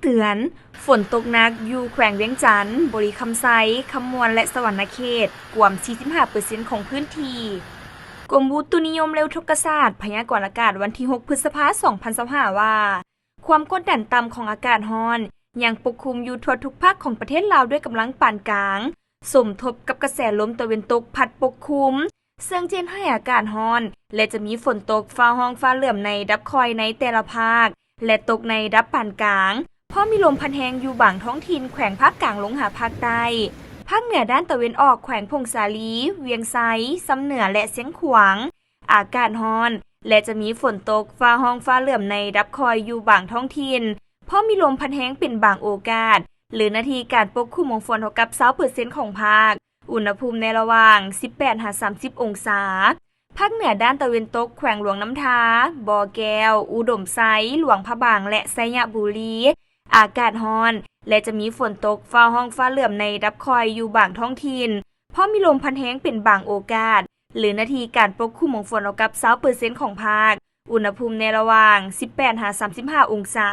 เตือนฝนตกหนักอยู่แขวงเวียงจันทน์บริคำไซคำมวนและสวรรณเขตกว่า 45% ของพื้นที่กรมอุตุนิยมเร็วทกศาสตร์พยากรณ์อากาศวันที่ 6 พฤษภาคม 2025 ว่า ความกดดันต่ำของอากาศร้อนยังปกคลุมอยู่ทั่วทุกภาคของประเทศลาวด้วยกำลังปานกลางสมทบกับกระแสลมตะวันตกพัดปกคลุมซึ่งเจนให้อากาศร้อนและจะมีฝนตกฟ้าห้องฟ้าเหลื่อมในดับคอยในแต่ละภาคและตกในดับปานกลางเพราะมีลมพัดแรงอยู่บางท้องถิ่นแขวงภาคกลางลงหาภาคใต้ภาคเหนือด้านตะวันออกแขวงพงสาลีเวียงไซซ้ำเหนือและเสียงขวางอากาศร้อนและจะมีฝนตกฟ้าห้องฟ้าเหลื่อมในดับคอยอยู่บางท้องถิ่นเพราะมีลมพัดแรงเป็นบางโอกาสหรือนาทีการปกคลุมของฝนเท่ากับ 20% ของภาคอุณหภูมิในระหว่าง 18-30 องศาภาคเหนือด้านตะวันตกแขวงหลวงน้ำทาบ่อแก้วอุดมไซหลวงพระบางและไซยบุรีอากาศร้อนและจะมีฝนตกฟ้าห้องฟ้าเหลื่อมในดับคอยอยู่บางท้องถิ่นเพราะมีลมพัดแรงเป็นบางโอกาสหรือนาทีการปกคลุมของฝนเท่ากับ 20% ของภาคอุณหภูมิในระหว่าง 18-35 องศา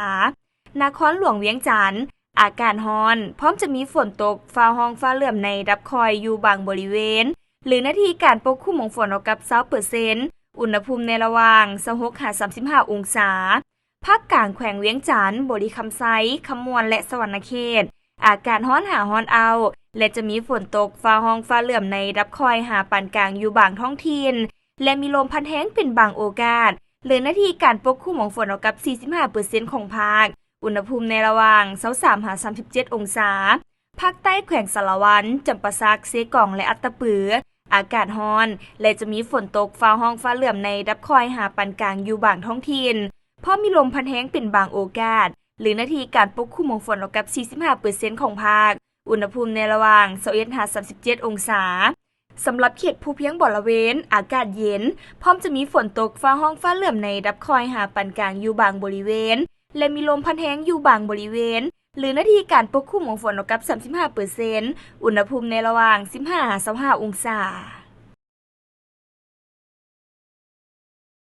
นครหลวงเวียงจันทน์อากาศร้อนพร้อมจะมีฝนตกฟ้าห้องฟ้าเหลื่อมในดับคอยอยู่บางบริเวณหรือนาทีการปกคลุมของฝนเท่ากับ 20% อุณหภูมิในระหว่าง 26-35 องศาภาคกลางแขวงเวียงจันทน์บริคำไซคำมวนและสวรรณเขตอากาศร้อนหาร้อนเอาและจะมีฝนตกฟ้าห้องฟ้าเหลื่อมในดับคอยหาปานกลางอยู่บางท้องถิ่นและมีลมพัดแรงเป็นบางโอกาสหรือนาทีการปกคลุมของฝนเท่ากับ 45% ของภาคอุณหภูมิในระหว่าง 23-37 องศาภาคใต้แขวงสารวันจำปาสักเซกองและอัตตปืออากาศร้อนและจะมีฝนตกฟ้าห้องฟ้าเหลื่อมในดับคอยหาปานกลางอยู่บางท้องถิ่นเพราะมีลมพัดแรงเป็นบางโอกาสหรือนาทีการปกคลุมของฝนเท่ากับ 45% ของภาคอุณหภูมิในระหว่าง 21-37 องศาสำหรับเขตภูเพียงบริเวณอากาศเย็นพร้อมจะมีฝนตกฟ้าห้องฟ้าเหลื่อมในดับคอยหาปานกลางอยู่บางบริเวณและมีลมพัดแรงอยู่บางบริเวณหรือนาทีการปกคลุมของฝนเท่ากับ 35% อุณหภูมิในระหว่าง 15-25 องศา